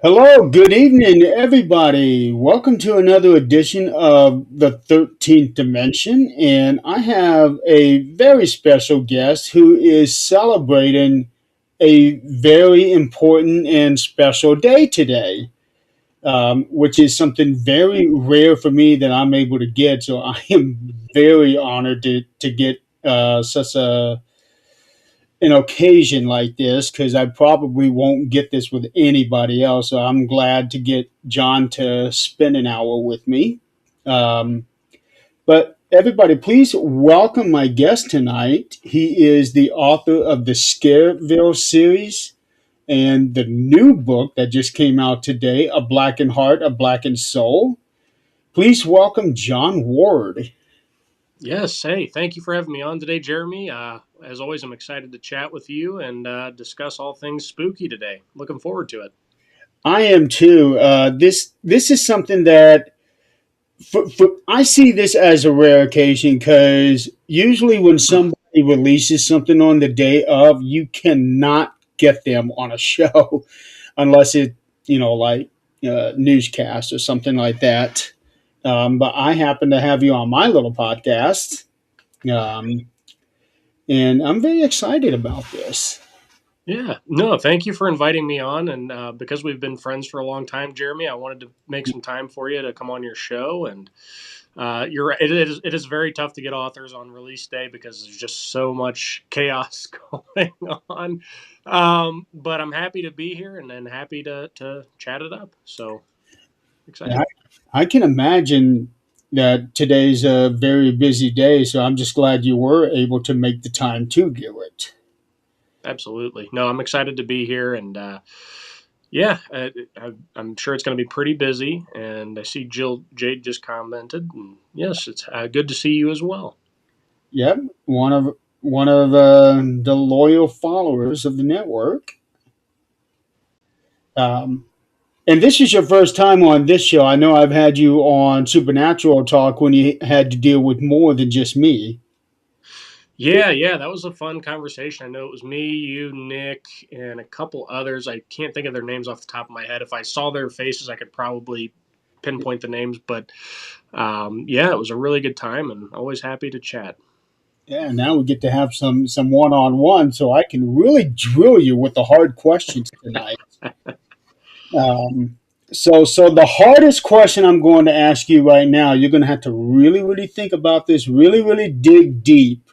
Hello, good evening, everybody. Welcome to another edition of the 13th Dimension. And I have a very special guest who is celebrating a very important and special day today, which is something very rare for me that I'm able to get. So I am very honored to get such an occasion like this because I probably won't get this with anybody else. So I'm glad to get John to spend an hour with me. Um, but everybody, please welcome my guest tonight. He is the author of the Scareville series and the new book that just came out today, A Blackened Heart, A Blackened Soul. Please welcome John Ward. Yes. Hey, thank you for having me on today, Jeremy. As always, I'm excited to chat with you and discuss all things spooky today. Looking forward to it. I am too. This is something that I see this as a rare occasion because usually when somebody releases something on the day of, you cannot get them on a show unless it, like newscast or something like that. But I happen to have you on my little podcast, um, and I'm very excited about this. Yeah. No, thank you for inviting me on. And because we've been friends for a long time, Jeremy, I wanted to make some time for you to come on your show. And you're right. It is very tough to get authors on release day because there's just so much chaos going on. But I'm happy to be here and happy to chat it up. So And excited. I can imagine that today's a very busy day, so I'm just glad you were able to make the time to do it. Absolutely. No, I'm excited to be here, and yeah, I'm sure it's going to be pretty busy. And I see Jill Jade just commented, and yes, it's good to see you as well. Yep, one of the loyal followers of the network. Um, and this is your first time on this show. I know I've had you on Supernatural Talk when you had to deal with more than just me. Yeah, that was a fun conversation. I know it was me, you, Nick, and a couple others. I can't think of their names off the top of my head. If I saw their faces, I could probably pinpoint the names. But yeah, it was a really good time, and always happy to chat. Yeah, now we get to have some one on one, so I can really drill you with the hard questions tonight. Um, so the hardest question I'm going to ask you right now, you're going to have to really, really think about this, really, really dig deep,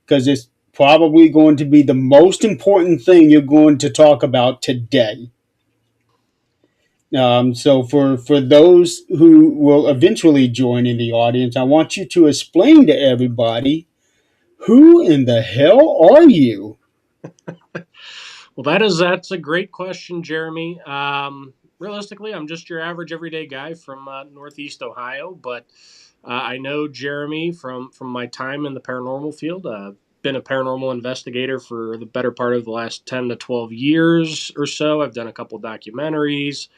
because it's probably going to be the most important thing you're going to talk about today. So for those who will eventually join in the audience, I want you to explain to everybody who in the hell are you? Well, that's a great question, Jeremy. Realistically, I'm just your average everyday guy from Northeast Ohio, but I know Jeremy from my time in the paranormal field. Been a paranormal investigator for the better part of the last 10 to 12 years or so. I've done a couple documentaries,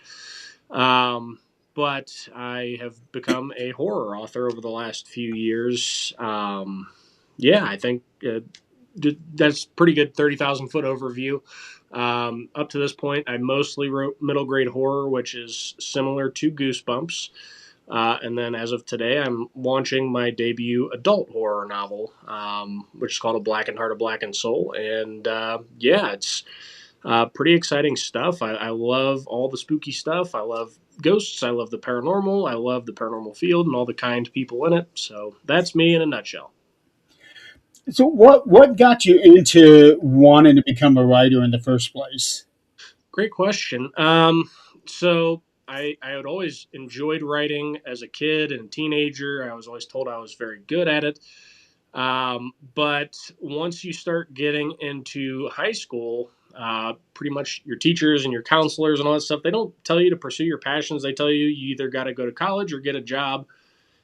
um, but I have become a horror author over the last few years. Yeah, I think that's pretty good 30,000 foot overview. Up to this point, I mostly wrote middle grade horror, which is similar to Goosebumps. And then as of today, I'm launching my debut adult horror novel, which is called A Blackened Heart, A Blackened Soul. And yeah, it's pretty exciting stuff. I love all the spooky stuff. I love ghosts. I love the paranormal. I love the paranormal field and all the kind people in it. So that's me in a nutshell. So what got you into wanting to become a writer in the first place? Great question. So I had always enjoyed writing as a kid and a teenager. I was always told I was very good at it. But once you start getting into high school, pretty much your teachers and your counselors and all that stuff, they don't tell you to pursue your passions. They tell you either got to go to college or get a job.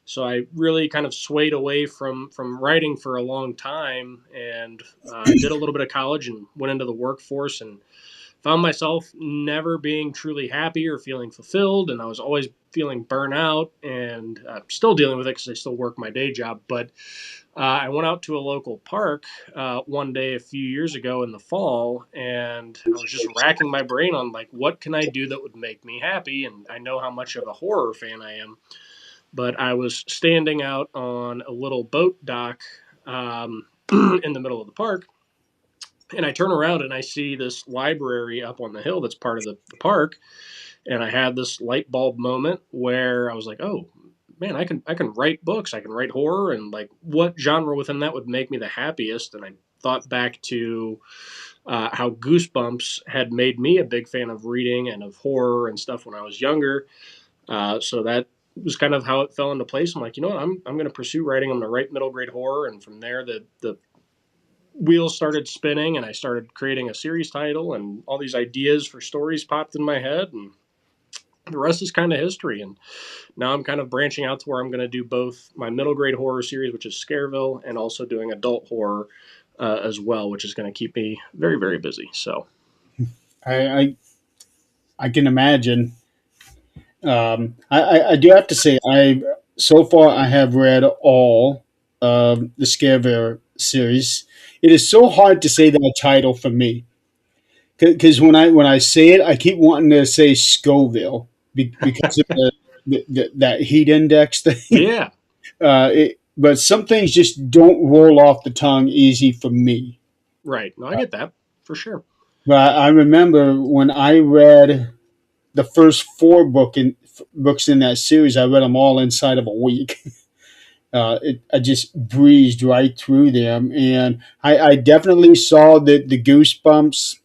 So I really kind of swayed away from writing for a long time and did a little bit of college and went into the workforce and found myself never being truly happy or feeling fulfilled, and I was always feeling burnout, and still dealing with it because I still work my day job. But I went out to a local park one day a few years ago in the fall, and I was just racking my brain on like what can I do that would make me happy. And I know how much of a horror fan I am, but I was standing out on a little boat dock in the middle of the park, and I turn around and I see this library up on the hill that's part of the park, and I had this light bulb moment where I was like, oh man, I can write books, I can write horror, and like what genre within that would make me the happiest. And I thought back to how Goosebumps had made me a big fan of reading and of horror and stuff when I was younger. So that was kind of how it fell into place. I'm like, you know what, I'm going to pursue writing. I'm going to write middle grade horror, and from there the wheels started spinning, and I started creating a series title, and all these ideas for stories popped in my head, and the rest is kind of history. And now I'm kind of branching out to where I'm going to do both my middle grade horror series, which is Scareville, and also doing adult horror as well, which is going to keep me very, very busy. So, I, I I can imagine. I do have to say, I so far I have read all the Scareville series. It is so hard to say that title for me because when I say it, I keep wanting to say Scoville because of that heat index thing. yeah, But some things just don't roll off the tongue easy for me. right. No, I get that for sure. But I remember when I read the first books in that series, I read them all inside of a week. I just breezed right through them, and I definitely saw the Goosebumps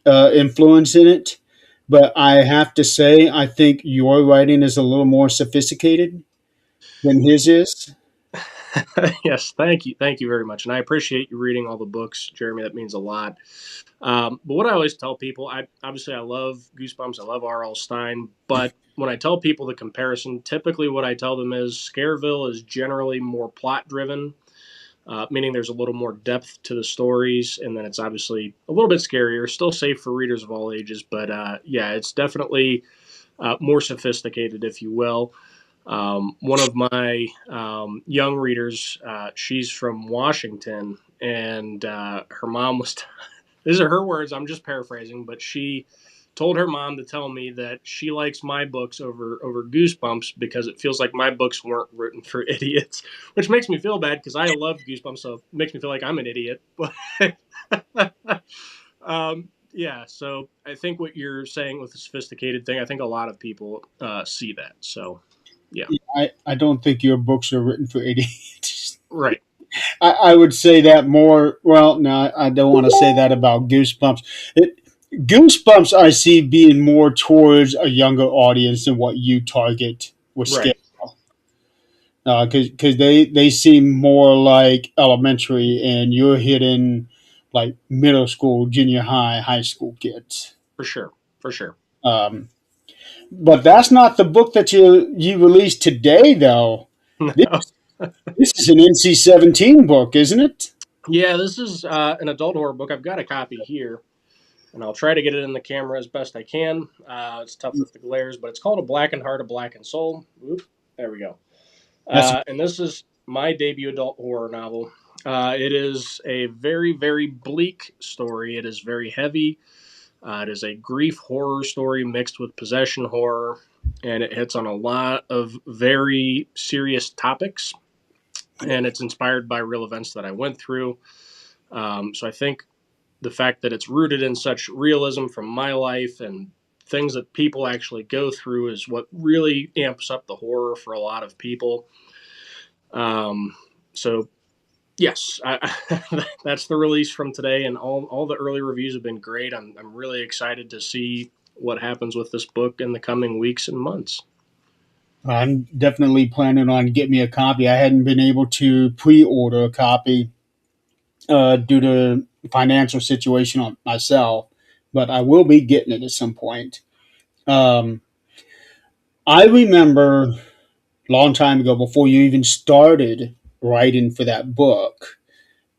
influence in it. But I have to say, I think your writing is a little more sophisticated than his is. Yes, thank you very much, and I appreciate you reading all the books, Jeremy. That means a lot. But what I always tell people, I love Goosebumps, I love R.L. Stein, but when I tell people the comparison, typically what I tell them is Scareville is generally more plot driven, meaning there's a little more depth to the stories, and then it's obviously a little bit scarier, still safe for readers of all ages, but yeah, it's definitely more sophisticated, if you will. One of my young readers, she's from Washington, and her mom was these are her words. I'm just paraphrasing, but she told her mom to tell me that she likes my books over Goosebumps because it feels like my books weren't written for idiots, which makes me feel bad because I love Goosebumps, so it makes me feel like I'm an idiot. But yeah, so I think what you're saying with the sophisticated thing, I think a lot of people see that. So yeah, I don't think your books are written for idiots. right, I would say that more. Well, no, I don't want to say that about Goosebumps. Goosebumps, I see being more towards a younger audience than what you target with Scale. right, Because they seem more like elementary, and you're hitting like middle school, junior high, high school kids. for sure, for sure. Um, but that's not the book that you released today, though. This, this is an NC-17 book, isn't it? Yeah, this is an adult horror book. I've got a copy here, and I'll try to get it in the camera as best I can. It's tough with the glares, but it's called A Blackened Heart, A Blackened Soul. Oop, there we go. That's And this is my debut adult horror novel. It is a very, very bleak story. It is very heavy. It is a grief horror story mixed with possession horror, and it hits on a lot of very serious topics. And it's inspired by real events that I went through. So I think the fact that it's rooted in such realism from my life and things that people actually go through is what really amps up the horror for a lot of people. Um, so yes, that's the release from today, and all the early reviews have been great. I'm really excited to see what happens with this book in the coming weeks and months. I'm definitely planning on getting me a copy. I hadn't been able to pre-order a copy due to financial situation on myself, but I will be getting it at some point. Um, I remember a long time ago, before you even started writing for that book,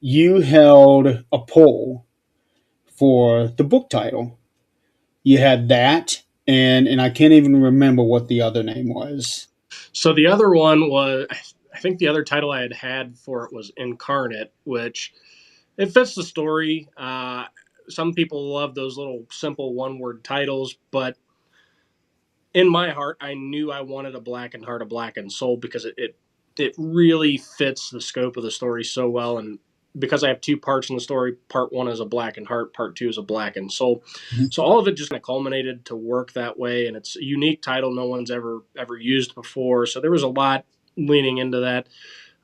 you held a poll for the book title. You had that, and I can't even remember what the other name was. So the other one was, I think the other title I had for it was Incarnate, which it fits the story. Some people love those little simple one word titles, but in my heart, I knew I wanted a Blackened Heart, a Blackened Soul because it really fits the scope of the story so well. And because I have two parts in the story, part one is a Blackened Heart, part two is a Blackened Soul. So all of it just kind of culminated to work that way, and it's a unique title no one's ever used before. So there was a lot leaning into that.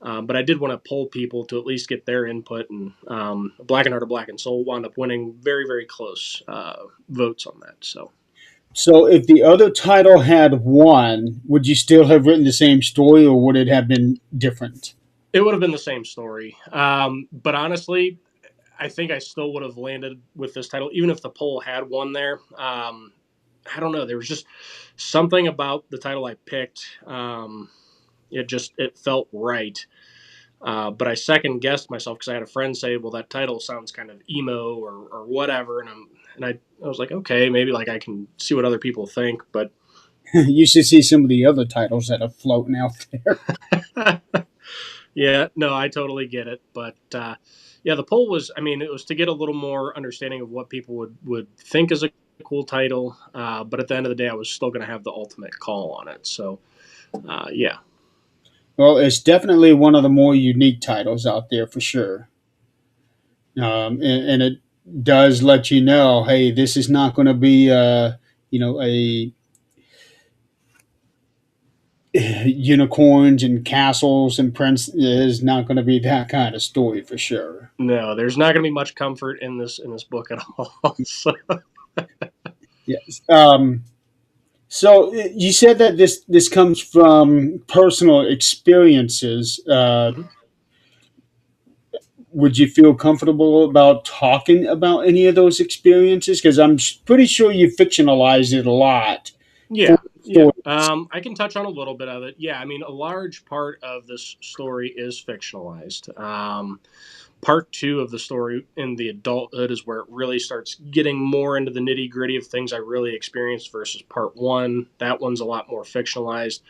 But I did want to pull people to at least get their input, and Blackened Heart, a Blackened Soul wound up winning very, very close votes on that. So So, if the other title had won, would you still have written the same story, or would it have been different? it would have been the same story. But honestly, I think I still would have landed with this title, even if the poll had won there. I don't know. There was just something about the title I picked. It felt right. But I second guessed myself because I had a friend say, "Well, that title sounds kind of emo or whatever," and I was like, "Okay, maybe like I can see what other people think." But You should see some of the other titles that are floating out there. yeah, no, I totally get it. But yeah, the poll was, I mean, it was to get a little more understanding of what people would think is a cool title. But at the end of the day, I was still going to have the ultimate call on it. So yeah. Well, it's definitely one of the more unique titles out there for sure. And it does let you know, hey, this is not going to be, a unicorns and castles and prince. Is not going to be that kind of story for sure. No, there's not going to be much comfort in this book at all. So, Yes. So you said that this comes from personal experiences. mhm. Would you feel comfortable about talking about any of those experiences? Because I'm pretty sure you fictionalized it a lot for Yeah, the yeah. stories. I can touch on a little bit of it. Yeah, I mean, a large part of this story is fictionalized. Part two of the story in the adulthood is where it really starts getting more into the nitty gritty of things I really experienced versus part one. That one's a lot more fictionalized.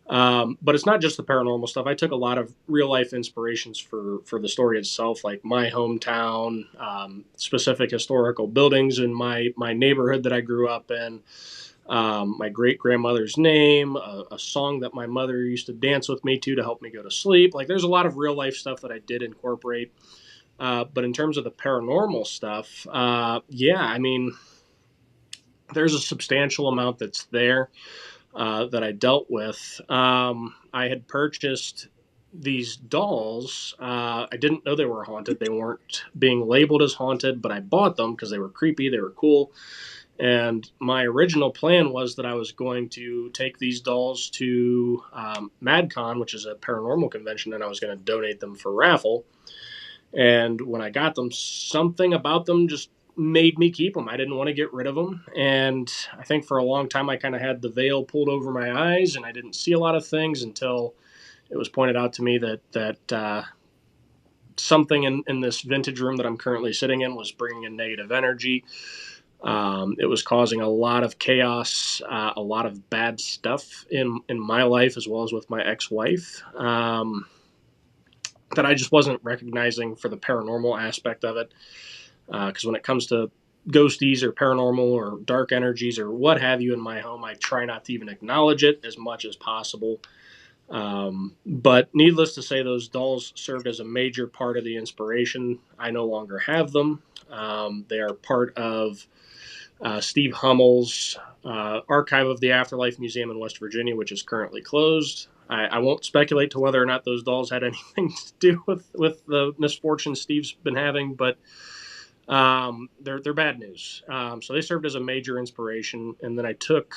But it's not just the paranormal stuff. I took a lot of real life inspirations for the story itself, like my hometown, specific historical buildings in my neighborhood that I grew up in, my great grandmother's name, a song that my mother used to dance with me to help me go to sleep. Like, there's a lot of real life stuff that I did incorporate. But in terms of the paranormal stuff, yeah, I mean, there's a substantial amount that's there that I dealt with. I had purchased these dolls. I didn't know they were haunted. They weren't being labeled as haunted, but I bought them because they were creepy. They were cool. And my original plan was that I was going to take these dolls to MadCon, which is a paranormal convention, and I was going to donate them for raffle. And when I got them, something about them just made me keep them. I didn't want to get rid of them. And I think for a long time, I kind of had the veil pulled over my eyes and I didn't see a lot of things until it was pointed out to me that something in this vintage room that I'm currently sitting in was bringing in negative energy. It was causing a lot of chaos, a lot of bad stuff in my life as well as with my ex-wife. That I just wasn't recognizing for the paranormal aspect of it. Because when it comes to ghosties or paranormal or dark energies or what have you in my home, I try not to even acknowledge it as much as possible. But needless to say, those dolls served as a major part of the inspiration. I no longer have them. They are part of Steve Hummel's Archive of the Afterlife Museum in West Virginia, which is currently closed. I won't speculate to whether or not those dolls had anything to do with the misfortune Steve's been having, but they're bad news. So they served as a major inspiration, and then I took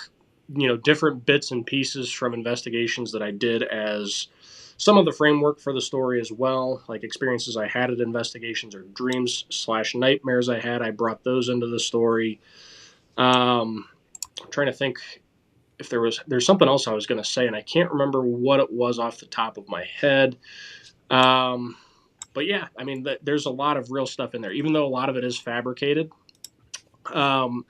different bits and pieces from investigations that I did as some of the framework for the story as well, like experiences I had at investigations or dreams slash nightmares I had. I brought those into the story. I'm trying to think if there's something else I was going to say, and I can't remember what it was off the top of my head. Um, but yeah, I mean, there's a lot of real stuff in there, even though a lot of it is fabricated. Um,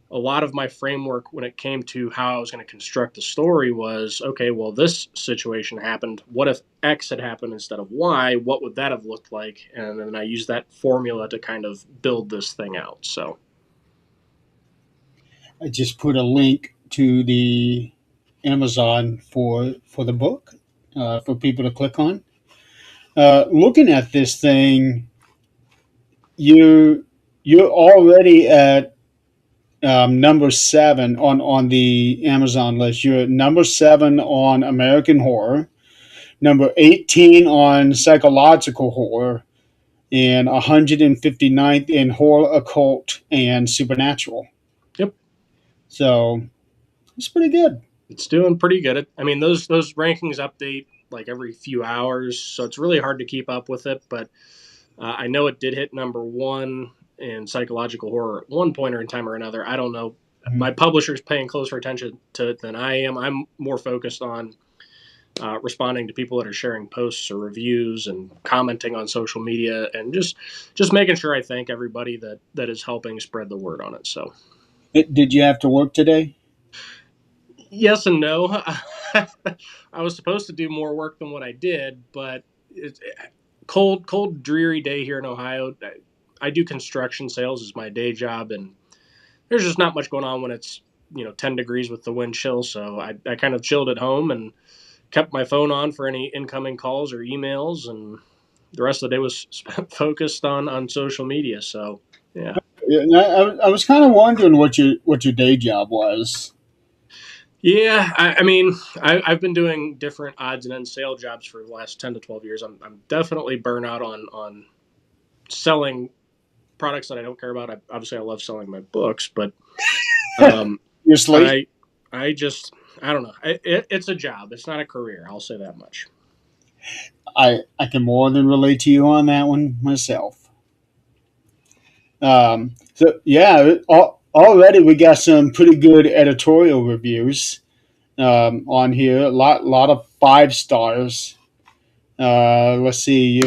a lot of my framework when it came to how I was going to construct the story was, okay, well, this situation happened. What if X had happened instead of Y? What would that have looked like? And then I used that formula to kind of build this thing out. So, I just put a link to the Amazon for the book for people to click on. Looking at this thing, you you're already at number seven on the Amazon list. You're at number seven on American horror, number 18 on psychological horror, and 159th in horror, occult, and supernatural. yep, So it's pretty good. it's doing pretty good. I mean, those rankings update like every few hours, so it's really hard to keep up with it. But I know it did hit number one in psychological horror at one point or in time or another. I don't know. My publisher's paying closer attention to it than I am. I'm more focused on responding to people that are sharing posts or reviews and commenting on social media, and just making sure I thank everybody that is helping spread the word on it. So Did you have to work today? yes and no. I was supposed to do more work than what I did, but it's cold, dreary day here in Ohio. I do construction sales as my day job, and there's just not much going on when it's 10 degrees with the wind chill. So I kind of chilled at home and kept my phone on for any incoming calls or emails, and the rest of the day was spent focused on social media. So yeah. Yeah, I was kind of wondering what your day job was. Yeah, I mean, I've been doing different odds and ends sale jobs for the last 10 to 12 years. I'm definitely burnout on selling products that I don't care about. Obviously, I love selling my books, but um, You're sleep. I I just I don't know. It's a job. It's not a career. I'll say that much. I can more than relate to you on that one myself. So yeah, already we got some pretty good editorial reviews on here. A lot of 5 stars. Let's see,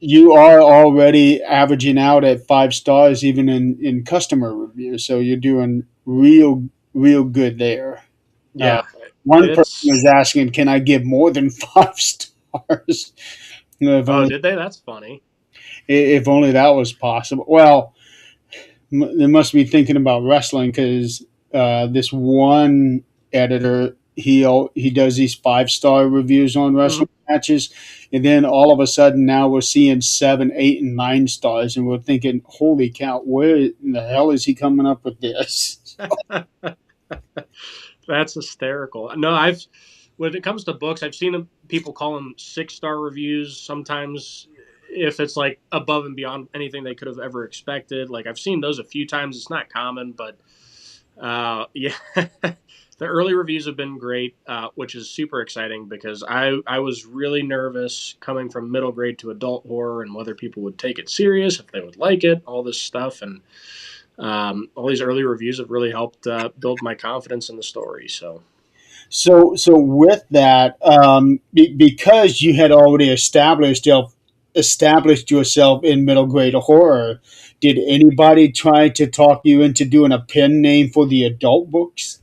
you are already averaging out at 5 stars even in customer reviews. So you're doing real good there. Uh, Yeah, one person it's. was asking, "Can I give more than 5 stars?" if Oh, only did they? That's funny. if only that was possible. Well, they must be thinking about wrestling because this one editor he does these 5 star reviews on Hmm. wrestling matches, and then all of a sudden now we're seeing 7, 8, and 9 stars, and we're thinking, "Holy cow! Where in the hell is he coming up with this?" That's hysterical. No, I've when it comes to books, I've seen people call them 6 star reviews. Sometimes, if it's like above and beyond anything they could have ever expected, like I've seen those a few times. It's not common, but yeah, the early reviews have been great, which is super exciting because I was really nervous coming from middle grade to adult horror and whether people would take it serious, if they would like it, all this stuff, and all these early reviews have really helped build my confidence in the story. So So with that, because you had already established yourself in middle grade horror, did anybody try to talk you into doing a pen name for the adult books?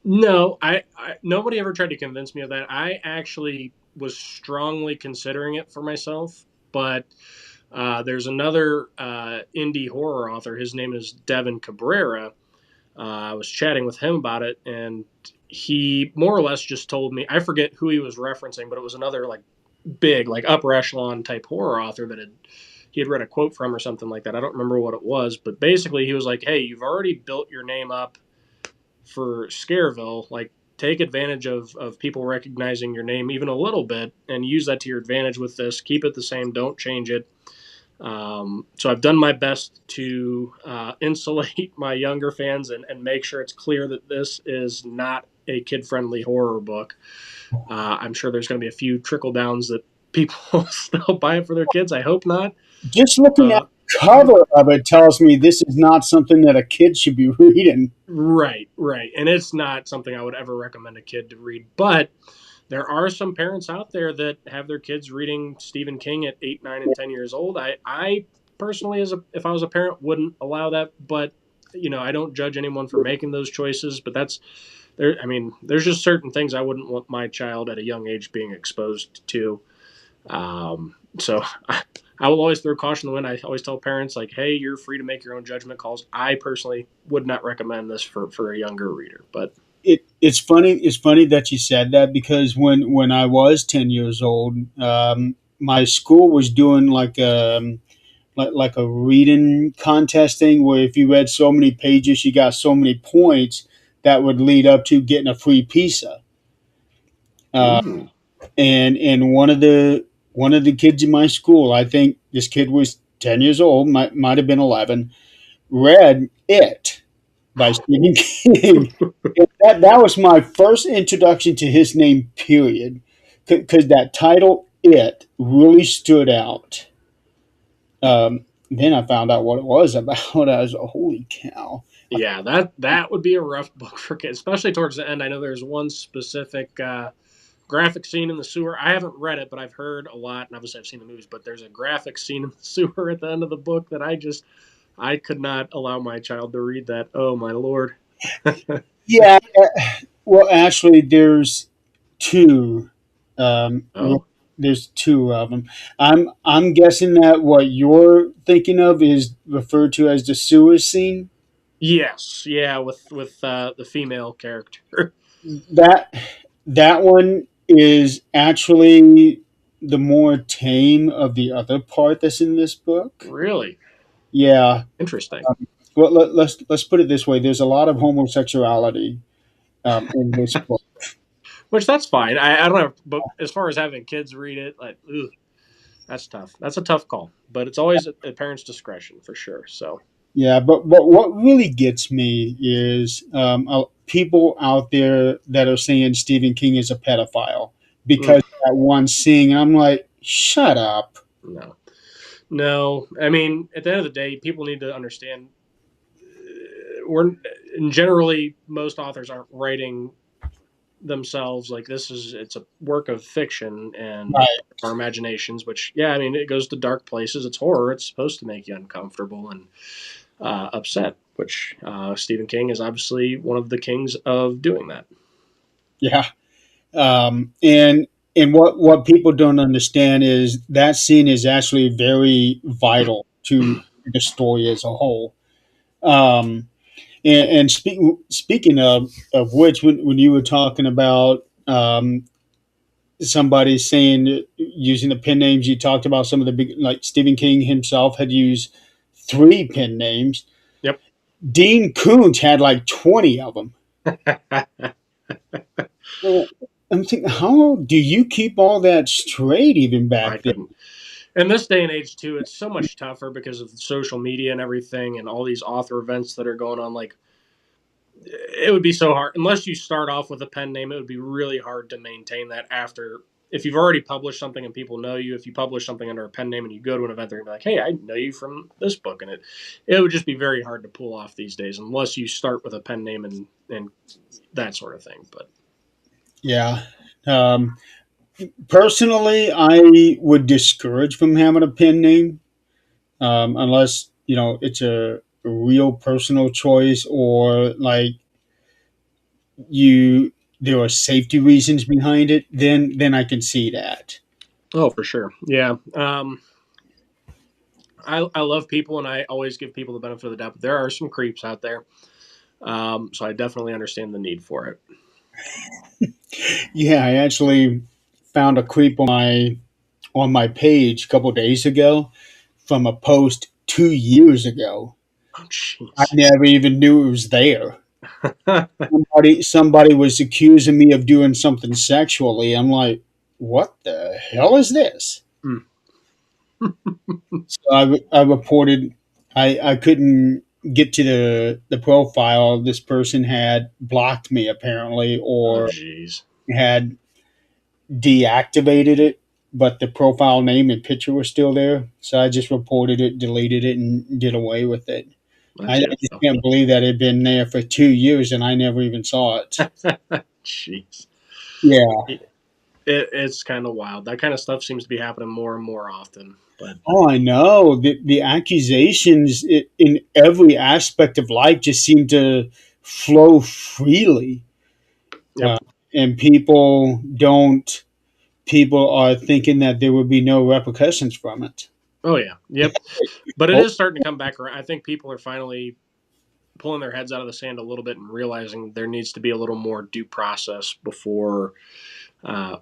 no, nobody ever tried to convince me of that. I actually was strongly considering it for myself, but there's another indie horror author. His name is Devin Cabrera. I was chatting with him about it, and he more or less just told me, I forget who he was referencing, but it was another like big, like upper echelon type horror author that he had read a quote from or something like that. I don't remember what it was, but basically he was like, "Hey, you've already built your name up for Scareville. Like, take advantage of people recognizing your name even a little bit and use that to your advantage with this. Keep it the same. Don't change it." So I've done my best to insulate my younger fans and make sure it's clear that this is not a kid-friendly horror book. I'm sure there's going to be a few trickle downs that people still buy it for their kids. I hope not. Just looking at Uh, the cover of it tells me this is not something that a kid should be reading. right. And it's not something I would ever recommend a kid to read. But there are some parents out there that have their kids reading Stephen King at 8, 9, and 10 years old. I personally, if I was a parent, wouldn't allow that. But I don't judge anyone for making those choices. But that's there. I mean, there's just certain things I wouldn't want my child at a young age being exposed to. So I will always throw caution to the wind. I always tell parents like, "Hey, you're free to make your own judgment calls." I personally would not recommend this for a younger reader. But It's funny. It's funny that you said that because when I was 10 years old, my school was doing like a reading contest thing where if you read so many pages, you got so many points that would lead up to getting a free pizza. Uh, ooh, and one of the kids in my school, I think this kid was 10 years old, might have been 11, read it by Stephen King. That was my first introduction to his name. Period, because that title, it really stood out. Then I found out what it was about. I was like, holy cow! yeah, that would be a rough book for kids, especially towards the end. I know there's one specific graphic scene in the sewer. I haven't read it, but I've heard a lot, and obviously I've seen the movies. But there's a graphic scene in the sewer at the end of the book that I could not allow my child to read that. Oh my lord! Yeah. Well, actually, two. Um, Oh there's two of them. I'm guessing that what you're thinking of is referred to as the sewer scene. yes, yeah, with the female character. That that one is actually the more tame of the other part that's in this book. Really Yeah. interesting. Well, let's put it this way. There's a lot of homosexuality in this book. Which that's fine. I don't have, but as far as having kids read it, like, ugh, that's tough. That's a tough call, but it's always at parent's discretion for sure. So, Yeah, but what really gets me is people out there that are saying Stephen King is a pedophile mm, because that one scene. I'm like, shut up. no, no. I mean, at the end of the day, people need to understand. We're generally most authors aren't writing themselves like this is it's a work of fiction and Right. our imaginations. Which, yeah, I mean, it goes to dark places. It's horror. It's supposed to make you uncomfortable and upset. Which Stephen King is obviously one of the kings of doing that. Yeah. And what people don't understand is that scene is actually very vital to the story as a whole. Um, and speaking of which, when you were talking about somebody saying using the pen names, you talked about some of the big, like Stephen King himself had used three pen names. Yep. Dean Koontz had like 20 of them. Well, I'm thinking, how do you keep all that straight even I back then? couldn't. In this day and age, too, it's so much tougher because of social media and everything, and all these author events that are going on. Like, it would be so hard unless you start off with a pen name. It would be really hard to maintain that after. If you've already published something and people know you, if you publish something under a pen name and you go to an event, they're gonna be like, "Hey, I know you from this book," and it would just be very hard to pull off these days unless you start with a pen name and that sort of thing. But Yeah. Um, Personally, I would discourage from having a pen name unless it's a real personal choice or like you there are safety reasons behind it. Then I can see that. oh, for sure, yeah. I love people and I always give people the benefit of the doubt, but there are some creeps out there. So I definitely understand the need for it. Yeah, I actually found a creep on my page a couple days ago from a post 2 years ago. Oh, I jeez. never even knew it was there. Somebody was accusing me of doing something sexually. I'm like, what the hell is this? Mm. So I reported. I couldn't get to the profile. This person had blocked me apparently, Oh, or jeez. had deactivated it, but the profile name and picture were still there. So I just reported it, deleted it, and did away with it. That's I good just though. can't believe that it had been there for 2 years and I never even saw it. Jeez. Yeah. it's kind of wild. That kind of stuff seems to be happening more and more often. But Oh, I know. The accusations in every aspect of life just seem to flow freely. yep. Uh, and people are thinking that there would be no repercussions from it. Oh yeah. Yep. But it Oh, is starting to come back around. I think people are finally pulling their heads out of the sand a little bit and realizing there needs to be a little more due process before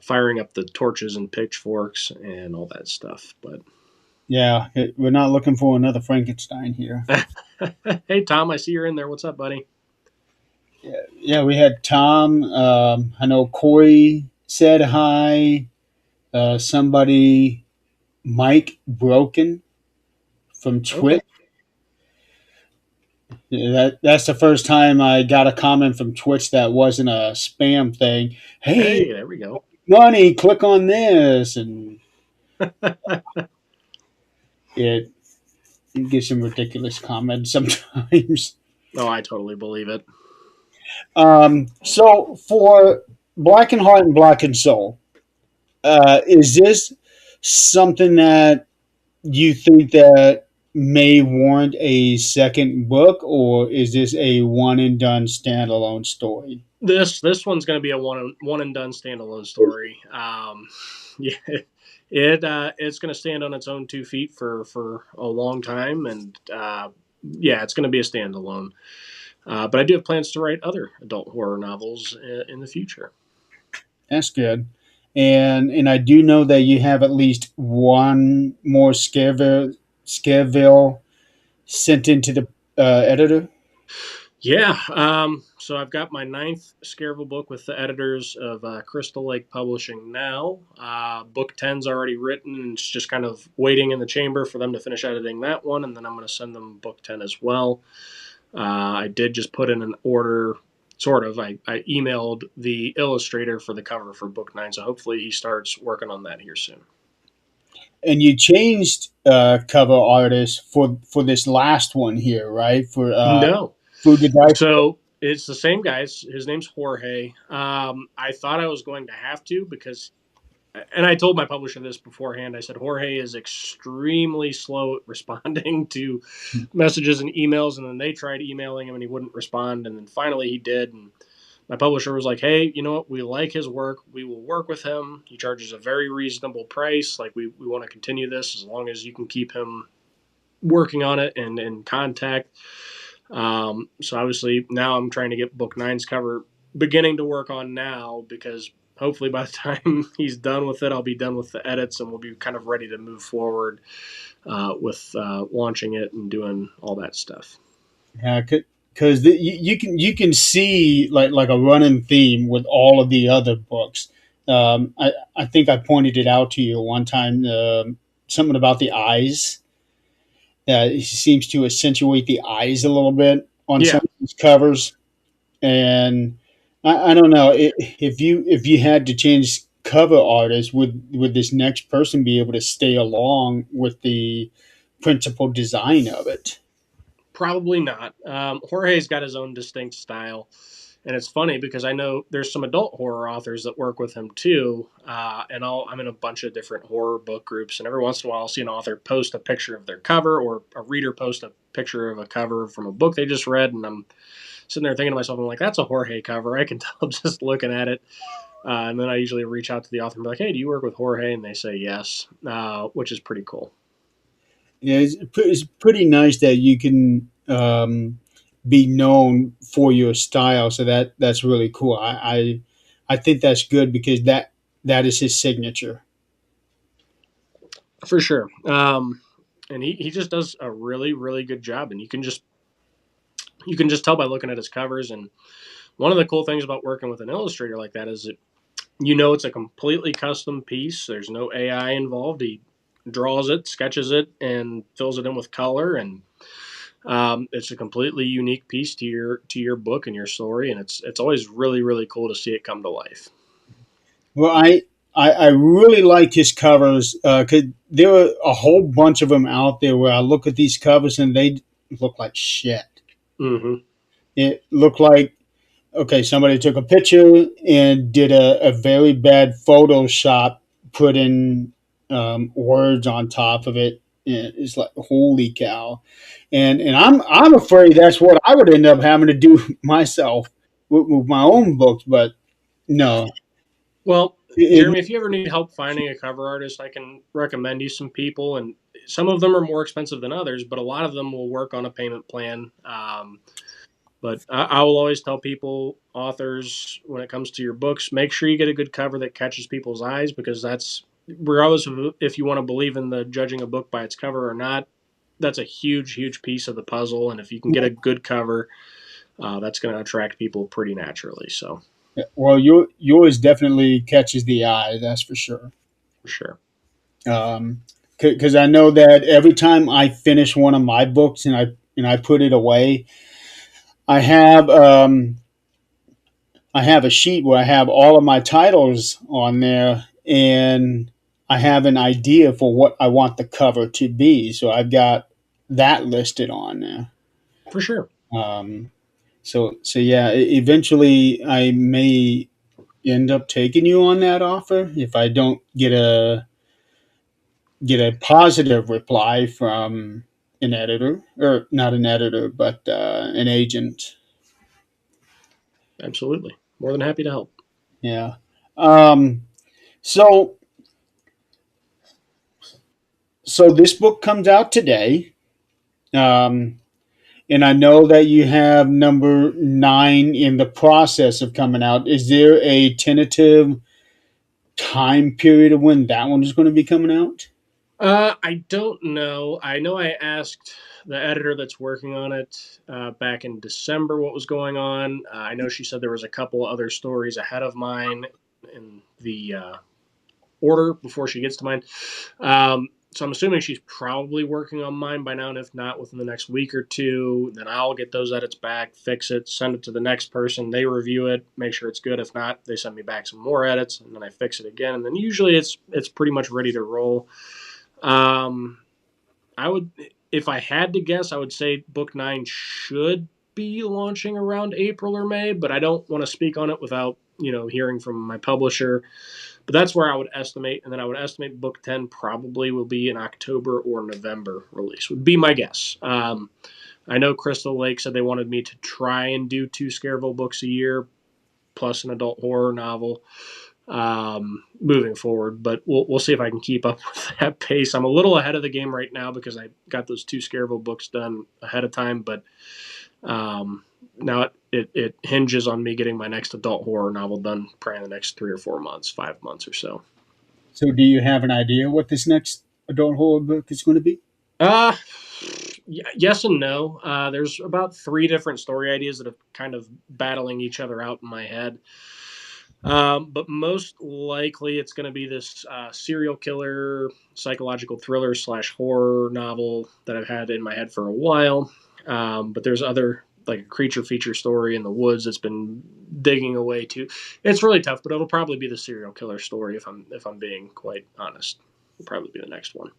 firing up the torches and pitchforks and all that stuff. But yeah, we're not looking for another Frankenstein here. hey, Tom, I see you're in there. What's up, buddy? Yeah, yeah, we had Tom. I know Corey said hi. Somebody, Mike Broken from Twitch. Okay. Yeah, that's the first time I got a comment from Twitch that wasn't a spam thing. Hey, Hey, there we go. money, click on this, and it you get some ridiculous comments sometimes. Oh, I totally believe it. So for Blackened Heart and Blackened Soul, is this something that you think that may warrant a second book, or is this a one and done standalone story? This one's going to be a one and done standalone story. Yeah, it's going to stand on its own 2 feet for a long time, and yeah, it's going to be a standalone. But I do have plans to write other adult horror novels in the future. That's good. And I do know that you have at least one more Scareville sent into the editor. Yeah, so I've got my ninth Scareville book with the editors of Crystal Lake Publishing now. Book 10's already written, and it's just kind of waiting in the chamber for them to finish editing that one, and then I'm going to send them book 10 as well. I did just put in an order, sort of. I emailed the illustrator for the cover for book 9, so hopefully he starts working on that here soon. And you changed cover artist for this last one here, right? For No. Food to Die For. So it's the same guy. His name's Jorge. I thought I was going to have to because, and I told my publisher this beforehand. I said Jorge is extremely slow at responding to messages and emails, and then they tried emailing him and he wouldn't respond, and then finally he did. And my publisher was like, "Hey, you know what? We like his work. We will work with him. He charges a very reasonable price. Like we want to continue this as long as you can keep him working on it and in contact." So obviously now I'm trying to get book 9's cover beginning to work on now because hopefully by the time he's done with it, I'll be done with the edits and we'll be kind of ready to move forward with launching it and doing all that stuff. Yeah, because you can see like a running theme with all of the other books. I think I pointed it out to you one time. Something about the eyes. He seems to accentuate the eyes a little bit on some Yeah, of these covers, and I don't know if you had to change cover artists, would this next person be able to stay along with the principal design of it? probably not. Jorge's got his own distinct style. And it's funny because I know there's some adult horror authors that work with him too, and I'm in a bunch of different horror book groups, and every once in a while I'll see an author post a picture of their cover or a reader post a picture of a cover from a book they just read, and I'm sitting there thinking to myself, I'm like, that's a Jorge cover. I can tell just looking at it. And then I usually reach out to the author and be like, hey, do you work with Jorge? And they say yes, which is pretty cool. Yeah, it's pretty nice that you can be known for your style. So that's really cool. I think that's good because that is his signature. For sure. And he just does a really, really good job. And you can just tell by looking at his covers. And one of the cool things about working with an illustrator like that is that it's a completely custom piece. There's no AI involved. He draws it, sketches it, and fills it in with color, and it's a completely unique piece to your book and your story. And it's always really really cool to see it come to life. Well, I really like his covers because there are a whole bunch of them out there where I look at these covers and they look like shit. Mm-hmm. It looked like okay, somebody took a picture and did a very bad Photoshop, put in words on top of it. And it's like, holy cow. And I'm afraid that's what I would end up having to do myself with my own books, but no. Well, It, Jeremy, if you ever need help finding a cover artist, I can recommend you some people, and some of them are more expensive than others, but a lot of them will work on a payment plan. But I will always tell people, authors, when it comes to your books, make sure you get a good cover that catches people's eyes, because that's, regardless of if you want to believe in the judging a book by its cover or not, that's a huge, huge piece of the puzzle. And if you can get a good cover, that's going to attract people pretty naturally. So, well, yours definitely catches the eye, that's for sure. for sure. Because I know that every time I finish one of my books and I put it away, I have I have a sheet where I have all of my titles on there, and I have an idea for what I want the cover to be. So I've got that listed on there. For sure. Um, so yeah, eventually I may end up taking you on that offer if I don't get a positive reply from an editor, or not an editor, but an agent. Absolutely. More than happy to help. Yeah. Um, so so this book comes out today. Um, and I know that you have number 9 in the process of coming out. Is there a tentative time period of when that one is going to be coming out? I don't know. I know I asked the editor that's working on it back in December what was going on. I know she said there was a couple other stories ahead of mine in the order before she gets to mine. So I'm assuming she's probably working on mine by now, and if not, within the next week or two, then I'll get those edits back, fix it, send it to the next person. They review it, make sure it's good. If not, they send me back some more edits, and then I fix it again. And then usually it's pretty much ready to roll. Um, I would, if I had to guess, I would say book 9 should be launching around April or May, but I don't want to speak on it without hearing from my publisher. But that's where I would estimate, and then I would estimate book 10 probably will be an October or November release. Would be my guess. I know Crystal Lake said they wanted me to try and do 2 Scareville books a year plus an adult horror novel moving forward. But we'll see if I can keep up with that pace. I'm a little ahead of the game right now because I got those 2 Scareville books done ahead of time, but now it hinges on me getting my next adult horror novel done probably in the next 3 or 4 months, 5 months or so. So do you have an idea what this next adult horror book is going to be? Uh, yes and no. There's about 3 different story ideas that are kind of battling each other out in my head. But most likely, it's going to be this serial killer, psychological thriller slash horror novel that I've had in my head for a while. But there's other, like a creature feature story in the woods that's been digging away too. It's really tough, but it'll probably be the serial killer story if I'm being quite honest. It'll probably be the next one.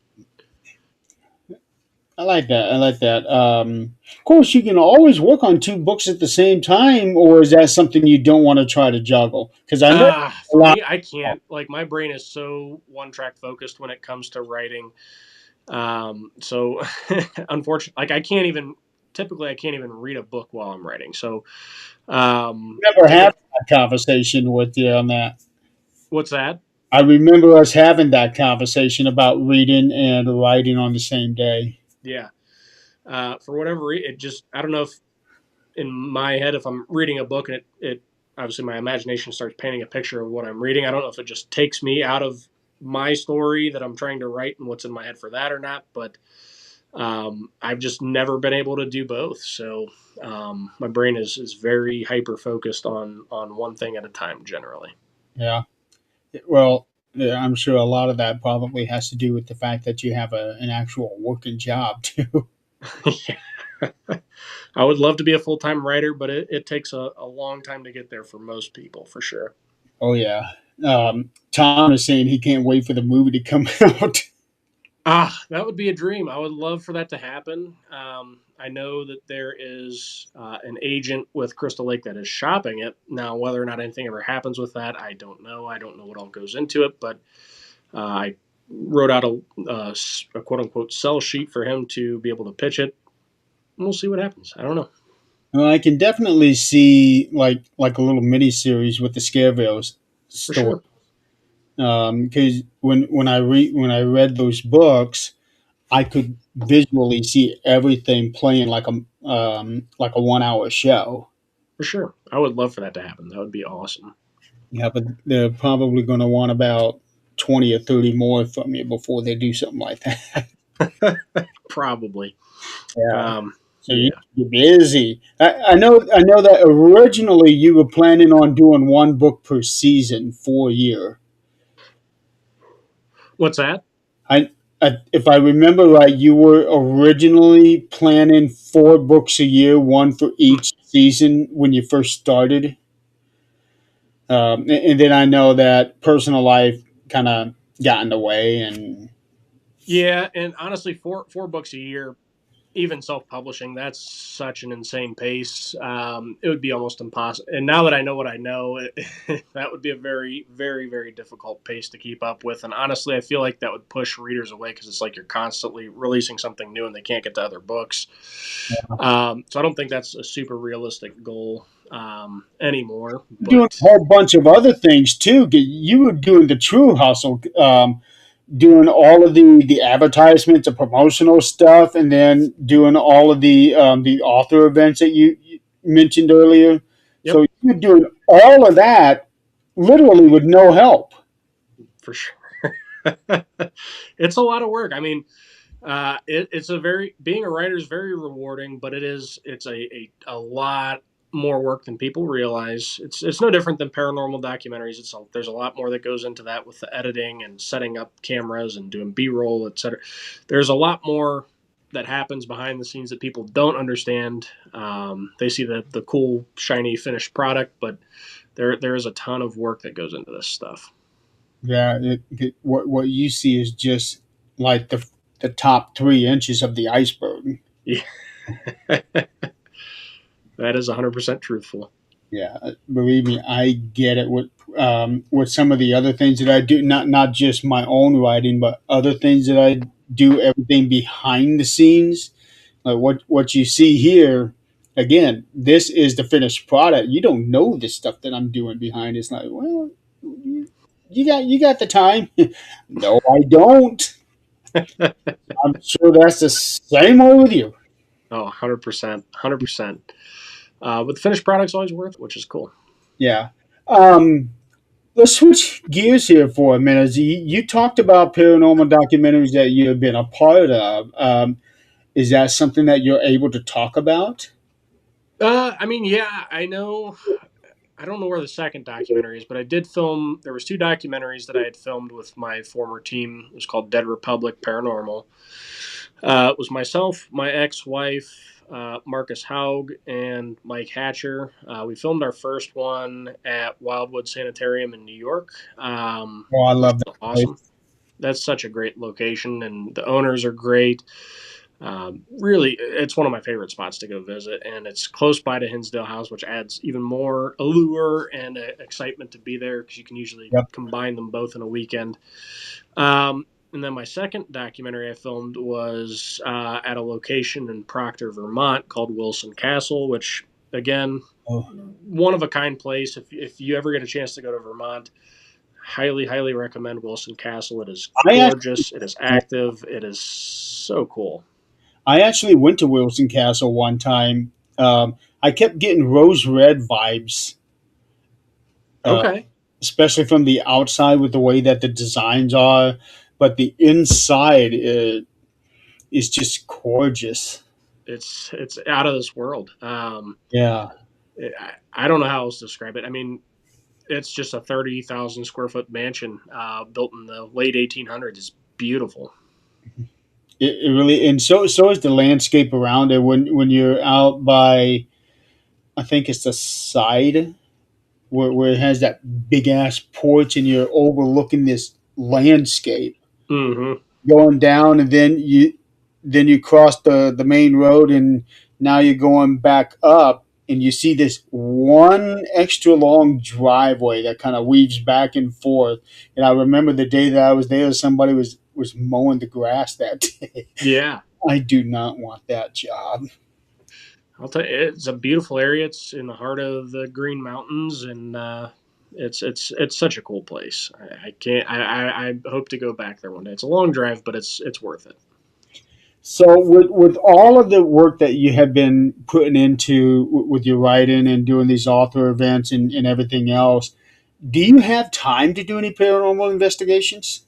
I like that. I like that. Of course, you can always work on 2 books at the same time, or is that something you don't want to try to juggle? Because I know a For lot. me, I can't. Like, my brain is so one track focused when it comes to writing. So unfortunately, like, I can't even. Typically, I can't even read a book while I'm writing. So, Never had typically, that conversation with you on that. what's that? I remember us having that conversation about reading and writing on the same day. Yeah. For whatever reason, it just, I don't know if in my head, if I'm reading a book and it obviously my imagination starts painting a picture of what I'm reading. I don't know if it just takes me out of my story that I'm trying to write and what's in my head for that or not, but I've just never been able to do both. So my brain is very hyper focused on one thing at a time generally. Yeah. Well, yeah, I'm sure a lot of that probably has to do with the fact that you have an actual working job too. Yeah. I would love to be a full time writer, but it takes a long time to get there for most people, for sure. Oh yeah. Tom is saying he can't wait for the movie to come out. That would be a dream. I would love for that to happen. I know that there is an agent with Crystal Lake that is shopping it. Now, whether or not anything ever happens with that, I don't know. I don't know what all goes into it, but I wrote out a quote unquote sell sheet for him to be able to pitch it. And we'll see what happens. I don't know. Well, I can definitely see like a little mini series with the Scareville For story. sure. Because when I read those books, I could visually see everything playing like a 1 hour show. For sure. I would love for that to happen. That would be awesome. Yeah, but they're probably going to want about 20 or 30 more from you before they do something like that. Probably. Yeah. So Yeah. you're busy. I know that originally you were planning on doing one book per season for a year. What's that? If I remember right, you were originally planning 4 books a year, one for each season when you first started. And then I know that personal life kind of got in the way, and Yeah, and honestly, four books a year, even self publishing, that's such an insane pace. It would be almost impossible. And now that I know what I know, that would be a very, very, very difficult pace to keep up with. And honestly, I feel like that would push readers away because it's like you're constantly releasing something new and they can't get to other books. So I don't think that's a super realistic goal anymore. doing a But whole bunch of other things too. You were doing the true hustle, doing all of the advertisements, the promotional stuff, and then doing all of the author events that you mentioned earlier. yep, So you're doing all of that literally with no help. for sure. It's a lot of work. I mean, it's a very being a writer is very rewarding, but it's a lot more work than people realize. It's no different than paranormal documentaries. There's a lot more that goes into that with the editing and setting up cameras and doing B-roll, etc. There's a lot more that happens behind the scenes that people don't understand. They see the cool shiny finished product, but there is a ton of work that goes into this stuff. Yeah, what you see is just like the top 3 inches of the iceberg. Yeah, that is 100% truthful. Yeah, believe me, I get it. With some of the other things that I do, not just my own writing, but other things that I do, everything behind the scenes, like what you see here. Again, this is the finished product. You don't know the stuff that I'm doing behind. It's like, well, you got the time. No, I don't. I'm sure that's the same way with you. Oh, 100%. 100%. But the finished product's always worth it, which is cool. Yeah. Um, let's switch gears here for a minute. You talked about paranormal documentaries that you have been a part of. Is that something that you're able to talk about? I mean, yeah, I know. I don't know where the second documentary is, but I did film. There was two documentaries that I had filmed with my former team. It was called Dead Republic Paranormal. It was myself, my ex-wife, Marcus Haug, and Mike Hatcher. We filmed our first one at Wildwood Sanitarium in New York, Oh, I which love that was place. awesome. That's such a great location, and the owners are great. Really, it's one of my favorite spots to go visit, and it's close by to Hinsdale House, which adds even more allure and excitement to be there because you can usually Yep. combine them both in a weekend. And then my second documentary I filmed was at a location in Proctor, Vermont called Wilson Castle, which, again, Oh, one of a kind place. If you ever get a chance to go to Vermont, highly, highly recommend Wilson Castle. It is I actually gorgeous, it is active, it is so cool. I actually went to Wilson Castle one time. I kept getting Rose Red vibes, uh, Okay. especially from the outside with the way that the designs are, but the inside is just gorgeous. It's out of this world. Yeah. I don't know how else to describe it. I mean, it's just a 30,000 square foot mansion built in the late 1800s. It's beautiful. It really, and so is the landscape around it. When you're out by, I think it's the side where it has that big ass porch, and you're overlooking this landscape Hmm. going down, and then then you cross the main road, and now you're going back up, and you see this one extra long driveway that kind of weaves back and forth. And I remember the day that I was there, somebody was mowing the grass that day. Yeah, I do not want that job. I'll tell you, it's a beautiful area. It's in the heart of the Green Mountains, and it's such a cool place. I can't. I hope to go back there one day. It's a long drive, but it's worth it. So, with all of the work that you have been putting into with your writing and doing these author events and everything else, do you have time to do any paranormal investigations?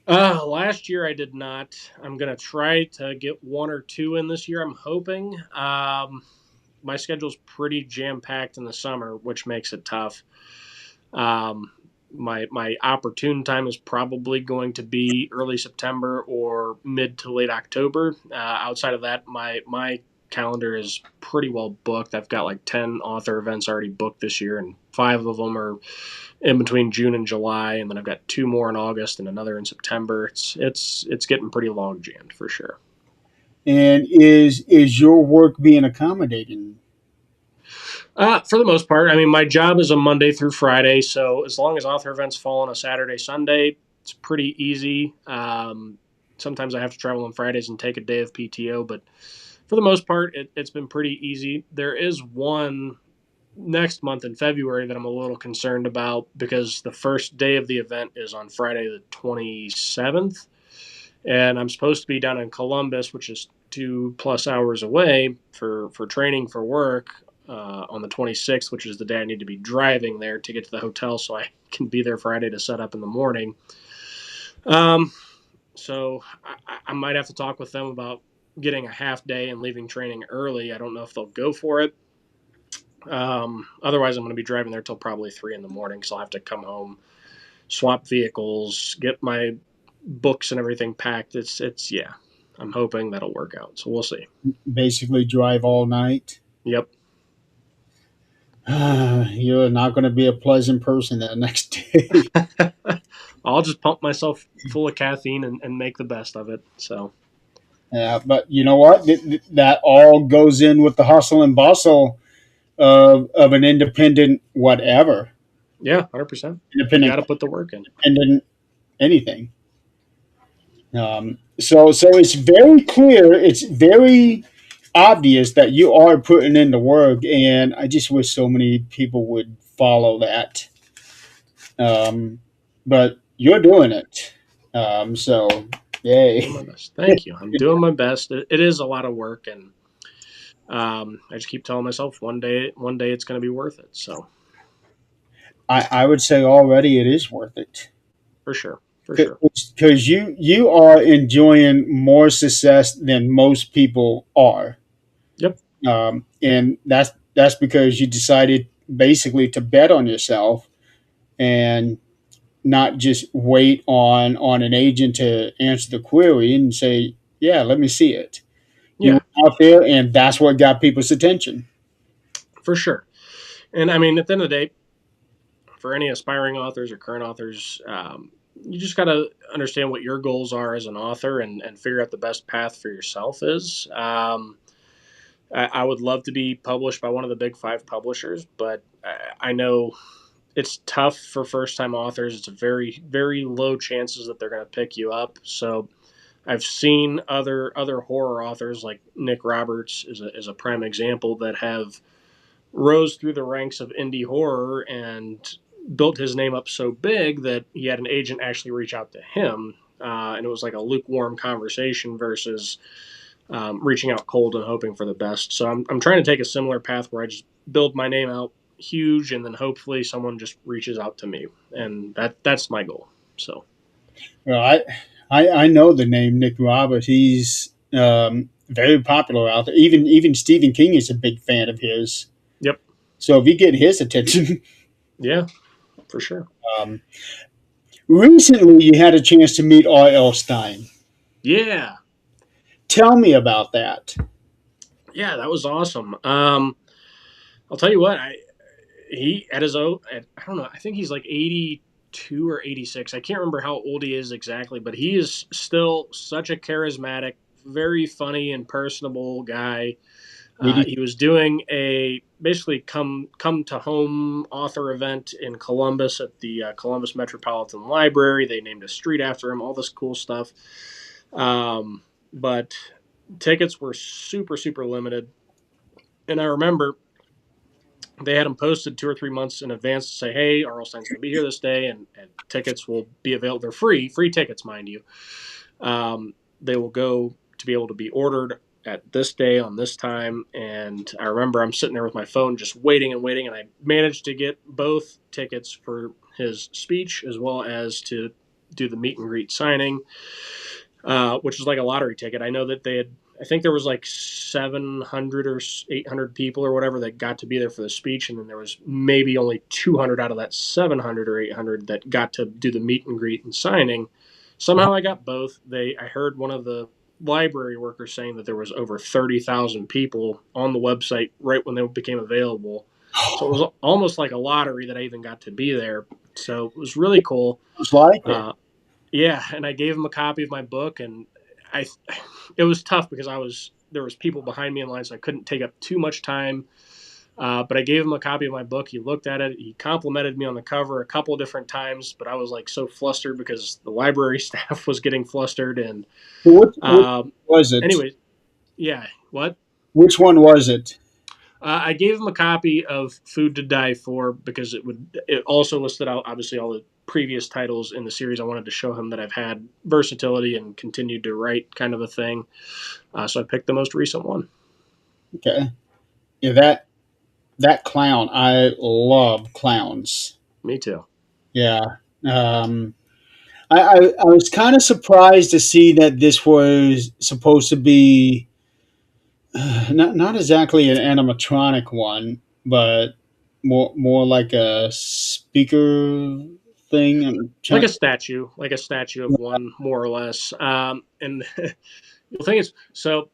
Last year I did not. I'm gonna try to get one or two in this year. I'm hoping. My schedule's pretty jam packed in the summer, which makes it tough. Um, my opportune time is probably going to be early September or mid to late October. Outside of that, my calendar is pretty well booked. I've got like 10 author events already booked this year, and five of them are in between June and July, and then I've got two more in August and another in September. It's getting pretty log jammed for sure. And is your work being accommodating? For the most part, I mean, my job is a Monday through Friday, so as long as author events fall on a Saturday, Sunday, it's pretty easy. Sometimes I have to travel on Fridays and take a day of PTO, but for the most part, it's been pretty easy. There is one next month in February that I'm a little concerned about because the first day of the event is on Friday the 27th, and I'm supposed to be down in Columbus, which is 2+ hours away for training for work on the 26th, which is the day I need to be driving there to get to the hotel so I can be there Friday to set up in the morning. Um, so I might have to talk with them about getting a half day and leaving training early. I don't know if they'll go for it. Otherwise, I'm going to be driving there till probably 3 in the morning, so I'll have to come home, swap vehicles, get my books and everything packed. It's yeah. I'm hoping that'll work out. So we'll see. Basically, drive all night. Yep. You're not going to be a pleasant person that next day. I'll just pump myself full of caffeine and make the best of it. So Yeah, but you know what? That all goes in with the hustle and bustle of an independent whatever, yeah, 100%. You got independent, to put the work in. independent anything. So it's very clear. It's very obvious that you are putting in the work, and I just wish so many people would follow that. Um, but you're doing it. So Doing yay. my best. Thank you. I'm doing my best. It is a lot of work, and I just keep telling myself one day it's going to be worth it. So I would say already it is worth it for sure, for sure. because you are enjoying more success than most people are, Yep. and that's because you decided basically to bet on yourself and not just wait on an agent to answer the query and say, yeah, let me see it. You Yeah, went out there, and that's what got people's attention. for sure. And I mean, at the end of the day, for any aspiring authors or current authors, you just got to understand what your goals are as an author and figure out the best path for yourself is. I would love to be published by one of the big five publishers, but I know it's tough for first time authors. It's a very low chances that they're going to pick you up. So I've seen other horror authors like Nick Roberts is a prime example that have rose through the ranks of indie horror and built his name up so big that he had an agent actually reach out to him. And it was like a lukewarm conversation versus reaching out cold and hoping for the best. So I'm trying to take a similar path where I just build my name out huge and then hopefully someone just reaches out to me. And that's my goal. So, Well, I know the name Nick Roberts. He's very popular out there. Even Stephen King is a big fan of his. yep. So if you get his attention, Yeah, for sure. um, recently you had a chance to meet R.L. Stein. Yeah. Tell me about that. Yeah, that was awesome. I'll tell you what, he at his own I don't know, I think he's like 82 or 86. I can't remember how old he is exactly, but he is still such a charismatic very funny and personable guy. Did he? He was doing a basically come to home author event in Columbus at the Columbus Metropolitan Library. They named a street after him. All this cool stuff. But tickets were super limited, and I remember they had them posted 2 or 3 months in advance to say, "Hey, R.L. Stein's going to be here this day, and tickets will be available. They're free tickets, mind you. They will go to be able to be ordered at this day on this time." And I remember I'm sitting there with my phone, just waiting and waiting, and I managed to get both tickets for his speech as well as to do the meet and greet signing, which is like a lottery ticket. I know that they had, I think there was like 700 or 800 people or whatever that got to be there for the speech, and then there was maybe only 200 out of that 700 or 800 that got to do the meet and greet and signing. Somehow I got both. I heard one of the library workers saying that there was over 30,000 people on the website right when they became available. So it was almost like a lottery that I even got to be there. So it was really cool. Was like it. Uh, yeah, and I gave him a copy of my book, and I it was tough because there was people behind me in line, so I couldn't take up too much time. But I gave him a copy of my book. He looked at it. He complimented me on the cover a couple of different times, but I was like so flustered because the library staff was getting flustered. And Which was it? anyway, yeah, what? Which one was it? I gave him a copy of Food to Die For because it also listed out obviously all the previous titles in the series. I wanted to show him that I've had versatility and continued to write, kind of a thing. So I picked the most recent one. Okay. Yeah, that clown. I love clowns. Me too. Yeah. Um, I was kind of surprised to see that this was supposed to be not exactly an animatronic one, but more like a speaker thing. I'm trying. Like a statue of one, more or less. And the thing is, so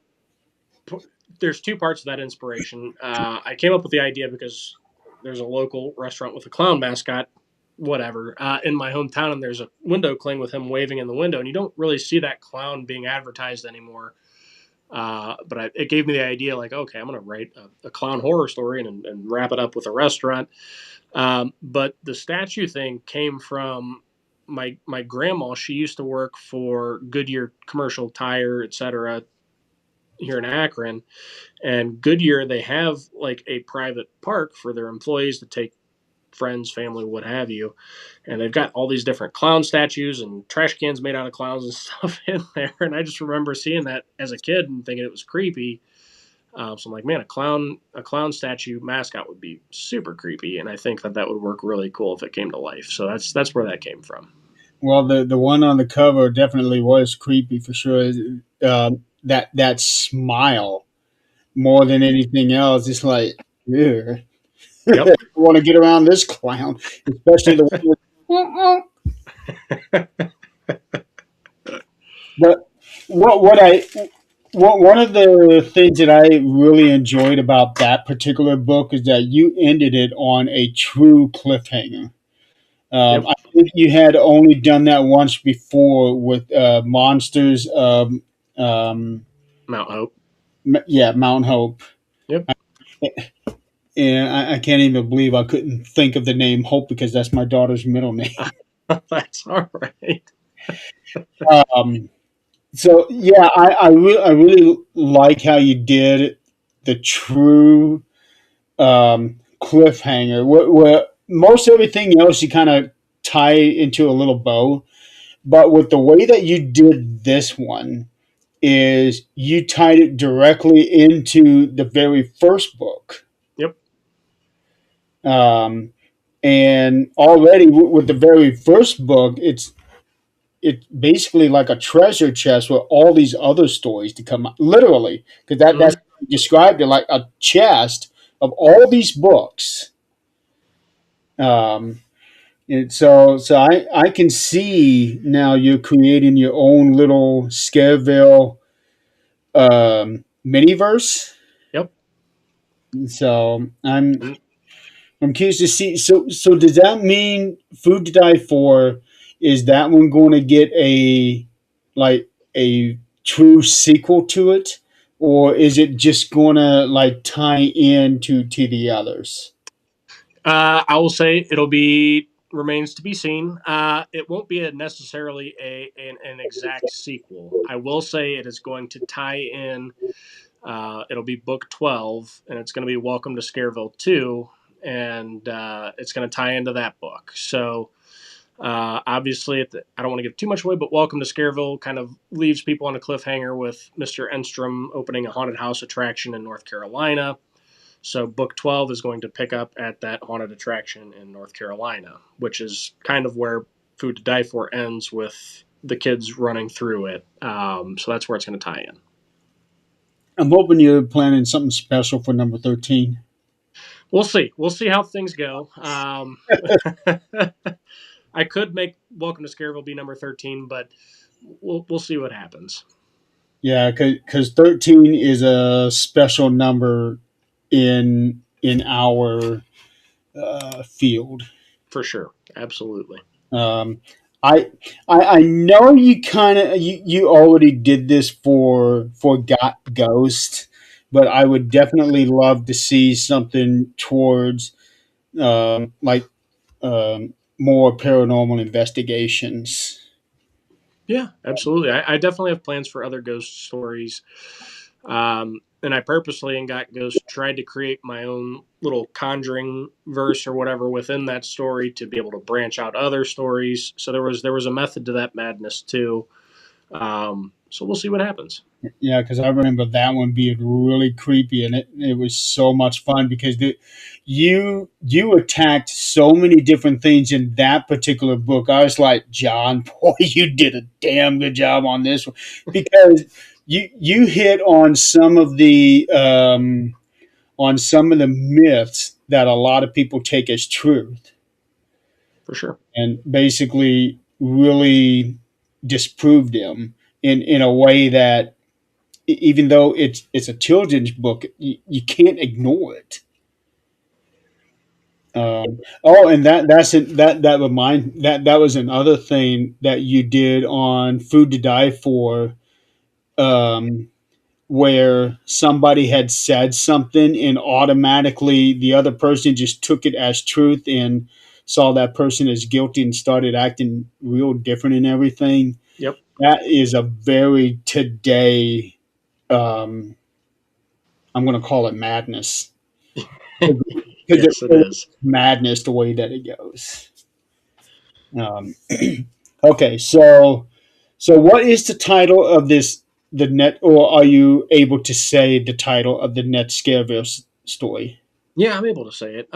there's two parts of that inspiration. I came up with the idea because there's a local restaurant with a clown mascot, whatever, in my hometown, and there's a window cling with him waving in the window, and you don't really see that clown being advertised anymore. But it gave me the idea, like, okay, I'm going to write a clown horror story and wrap it up with a restaurant. But the statue thing came from my grandma. She used to work for Goodyear Commercial Tire, etc., here in Akron. And Goodyear, they have like a private park for their employees to take friends, family, what have you. And they've got all these different clown statues and trash cans made out of clowns and stuff in there. And I just remember seeing that as a kid and thinking it was creepy. So I'm like, man, a clown statue mascot would be super creepy, and I think that would work really cool if it came to life. So that's where that came from. Well, the one on the cover definitely was creepy for sure. That smile more than anything else. It's like, yeah, Yep. I want to get around this clown, especially the one with. But what I one of the things that I really enjoyed about that particular book is that you ended it on a true cliffhanger. Yep. I think you had only done that once before with Monsters. Mount Hope. Yeah, Mount Hope. Yep. And I can't even believe I couldn't think of the name Hope because that's my daughter's middle name. That's all right. Um, so yeah, I really like how you did the true cliffhanger, where most everything else you kind of tie into a little bow, but with the way that you did this one is you tied it directly into the very first book. Yep. Um, and already with the very first book, it's basically like a treasure chest with all these other stories to come out. Literally, because that's Mm-hmm. described it like a chest of all these books. Um, and so I can see now you're creating your own little Scareville miniverse. Yep. So And I'm curious to see. So does that mean Food to Die For? Is that one going to get a like a true sequel to it, or is it just gonna like tie into the others? I will say it'll be remains to be seen. It won't be necessarily an exact sequel. I will say it is going to tie in. It'll be book 12, and it's going to be Welcome to Scareville 2, and it's going to tie into that book. So obviously, I don't want to give too much away, but Welcome to Scareville kind of leaves people on a cliffhanger with Mr. Enstrom opening a haunted house attraction in North Carolina. So book 12 is going to pick up at that haunted attraction in North Carolina, which is kind of where Food to Die For ends with the kids running through it. So that's where it's going to tie in. I'm hoping you're planning something special for number 13. We'll see. We'll see how things go. I could make Welcome to Scareville be number 13, but we'll see what happens. Yeah, because 13 is a special number in our field. For sure. Absolutely. Um, I know you kind of you already did this for Got Ghost, but I would definitely love to see something towards like more paranormal investigations. Yeah, absolutely. I definitely have plans for other ghost stories. And I purposely in Got Ghost tried to create my own little conjuring verse or whatever within that story to be able to branch out other stories. So there was a method to that madness too. So we'll see what happens. Yeah, because I remember that one being really creepy, and it was so much fun because you attacked so many different things in that particular book. I was like, John, boy, you did a damn good job on this one because you hit on some of the myths that a lot of people take as truth, For sure. and basically really disproved them in a way that even though it's a children's book, you can't ignore it. Oh, and that was another thing that you did on Food to Die For, um, where somebody had said something and automatically the other person just took it as truth and saw that person as guilty and started acting real different and everything. Yep. That is a very today. Um, I'm going to call it madness because Yes, it it is. madness the way that it goes. Um, okay, so what is the title of this? The net, or are you able to say the title of the net Scareville story? Yeah, I'm able to say it.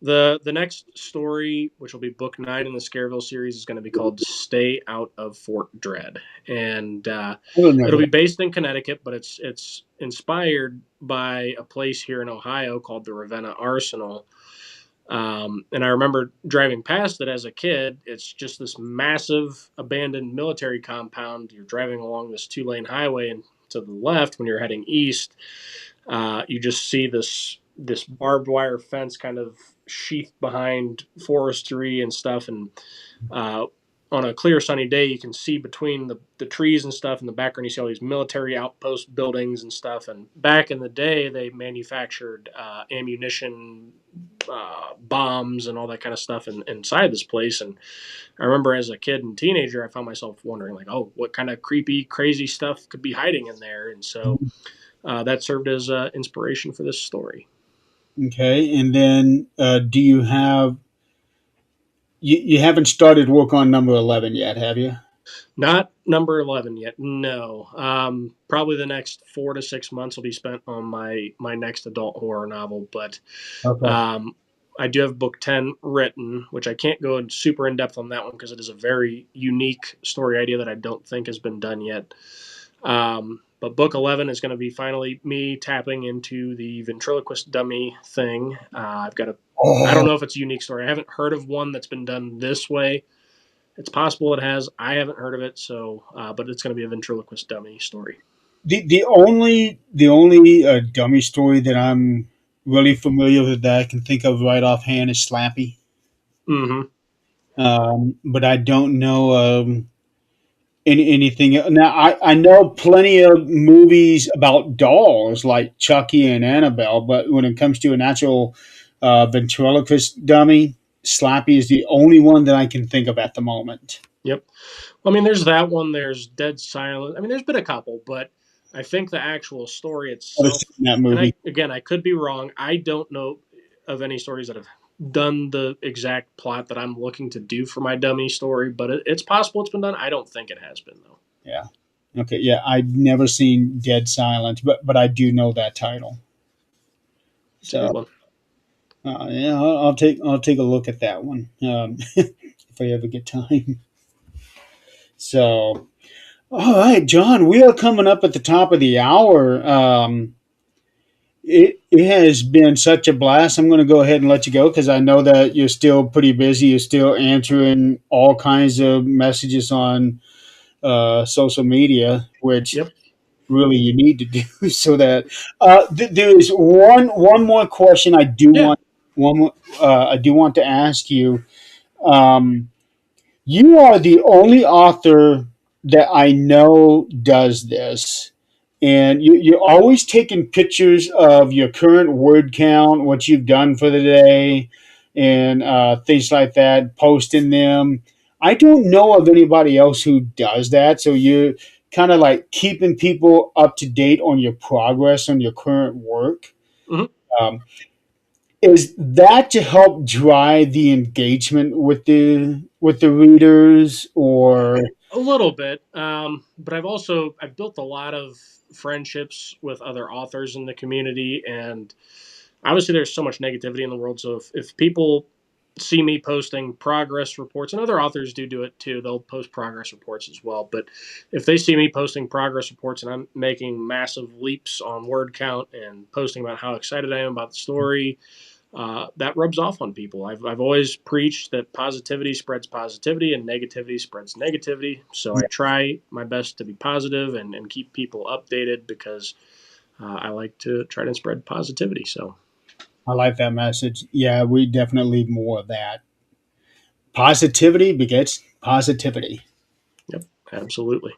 The next story, which will be book 9 in the Scareville series, is going to be called "Stay Out of Fort Dread," and I don't know it'll be that. based in Connecticut, but it's inspired by a place here in Ohio called the Ravenna Arsenal. And I remember driving past it as a kid. It's just this massive abandoned military compound. You're driving along this 2-lane highway, and to the left, when you're heading east, you just see this barbed wire fence kind of sheathed behind forestry and stuff. And uh, on a clear sunny day, you can see between the trees and stuff in the background. You see all these military outpost buildings and stuff. And back in the day, they manufactured ammunition, bombs, and all that kind of stuff inside this place. And I remember as a kid and teenager, I found myself wondering, like, oh, what kind of creepy, crazy stuff could be hiding in there? And so that served as inspiration for this story. Okay, and then do you have you haven't started work on number 11 yet, have you? Not number 11 yet. No. Probably the next 4 to 6 months will be spent on my next adult horror novel. But Okay. um, I do have book 10 written, which I can't go in super in depth on that one because it is a very unique story idea that I don't think has been done yet. But book 11 is going to be finally me tapping into the ventriloquist dummy thing. I've got a I don't Oh, know if it's a unique story. I haven't heard of one that's been done this way. It's possible it has. I haven't heard of it, so but it's going to be a ventriloquist dummy story. the only dummy story that I'm really familiar with that I can think of right offhand is Slappy. Mm-hmm. But I don't know anything now? I know plenty of movies about dolls like Chucky and Annabelle, but when it comes to an actual ventriloquist dummy, Slappy is the only one that I can think of at the moment. Yep. I mean, there's that one. There's Dead Silent. I mean, there's been a couple, but I think the actual story I've itself, seen that and movie. I could be wrong. I don't know of any stories that have done the exact plot that I'm looking to do for my dummy story, but it's possible it's been done. I don't think it has been though. Yeah. Okay. Yeah, I've never seen Dead Silent, but I do know that title. It's a good So one. yeah, I'll take a look at that one if I ever get time. So all right, John, we are coming up at the top of the hour. It has been such a blast. I'm going to go ahead and let you go because I know that you're still pretty busy. You're still answering all kinds of messages on social media, which Yep. really you need to do so that there is one more question Yeah. I do want to ask you. Um, you are the only author that I know does this. And you're always taking pictures of your current word count, what you've done for the day, and things like that, posting them. I don't know of anybody else who does that. So you're kind of like keeping people up to date on your progress on your current work. Hmm. Um, is that to help drive the engagement with the readers, or A little bit, but I've built a lot of friendships with other authors in the community, and obviously there's so much negativity in the world. So if people see me posting progress reports, and other authors do it too, they'll post progress reports as well. But if they see me posting progress reports and I'm making massive leaps on word count and posting about how excited I am about the story, that rubs off on people. I've always preached that positivity spreads positivity and negativity spreads negativity. So I try my best to be positive and keep people updated because I like to try to spread positivity. So, I like that message. Yeah, we definitely need more of that. Positivity begets positivity. yep, absolutely.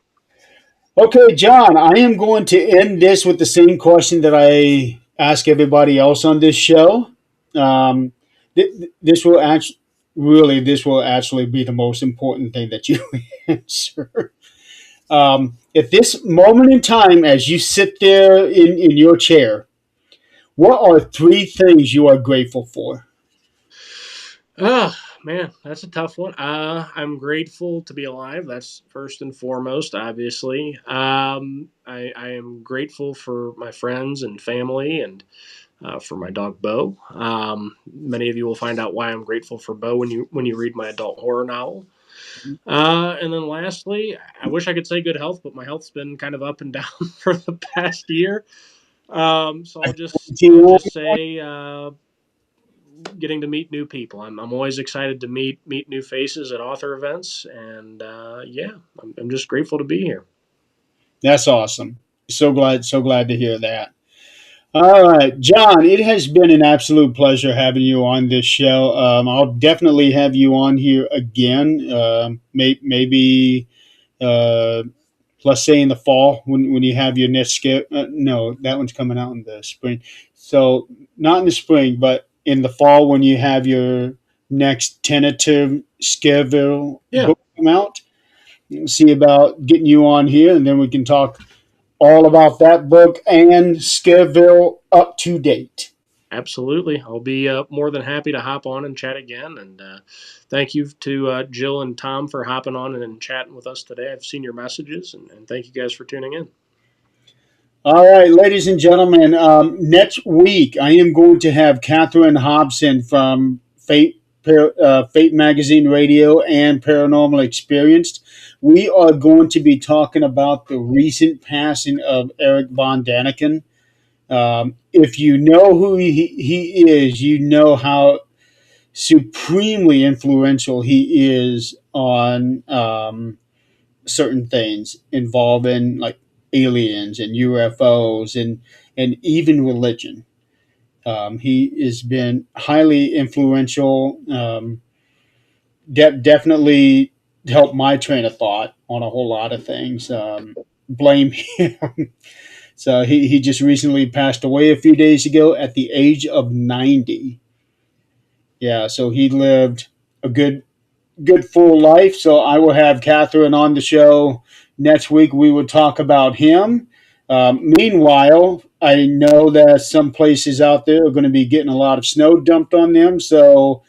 Okay, John, I am going to end this with the same question that I ask everybody else on this show. Um, this will actually this will actually be the most important thing that you answer. At this moment in time, as you sit there in your chair, what are three things you are grateful for? Oh, man, that's a tough one. I'm grateful to be alive. That's first and foremost, obviously. I am grateful for my friends and family and for my dog Bo. Many of you will find out why I'm grateful for Bo when you read my adult horror novel. And then lastly, I wish I could say good health, but my health's been kind of up and down for the past year. So I'll just say getting to meet new people. I'm always excited to meet new faces at author events, and yeah, I'm just grateful to be here. That's awesome. So glad to hear that. All right, John, it has been an absolute pleasure having you on this show. I'll definitely have you on here again. Maybe, uh, let's say in the fall when you have your next scare. No, that one's coming out in the spring. So not in the spring, but in the fall when you have your next tentative Scareville Yeah, book come out. See about getting you on here, and then we can talk all about that book and Scareville up to date. absolutely. I'll be more than happy to hop on and chat again. And thank you to Jill and Tom for hopping on and chatting with us today. I've seen your messages, and thank you guys for tuning in. All right, ladies and gentlemen, next week I am going to have Catherine Hobson from Fate Magazine Radio and Paranormal Experienced. We are going to be talking about the recent passing of Eric Von Daniken. If you know who he is, you know how supremely influential he is on certain things involving like aliens and UFOs and even religion. He has been highly influential. Definitely helped my train of thought on a whole lot of things. Blame him. So he just recently passed away a few days ago at the age of 90. Yeah, so he lived a good full life. So I will have Catherine on the show next week. We will talk about him. Meanwhile, I know that some places out there are going to be getting a lot of snow dumped on them. So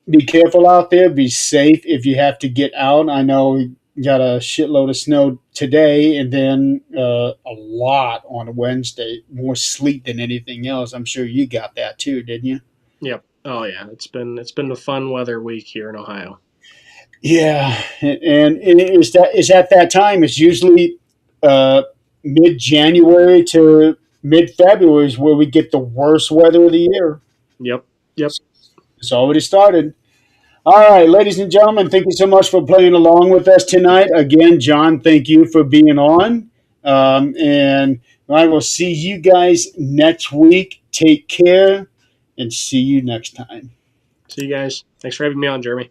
be careful out there. Be safe if you have to get out. I know we got a shitload of snow today, and then a lot on Wednesday. More sleet than anything else. I'm sure you got that too, didn't you? Yep. Oh yeah, it's been the fun weather week here in Ohio. Yeah, and it's at that time. It's usually uh, mid January to mid February is where we get the worst weather of the year. Yep. Yep. It's already started. All right, ladies and gentlemen, thank you so much for playing along with us tonight. Again, John, thank you for being on. And I will see you guys next week. Take care and see you next time. See you guys. Thanks for having me on, Jeremy.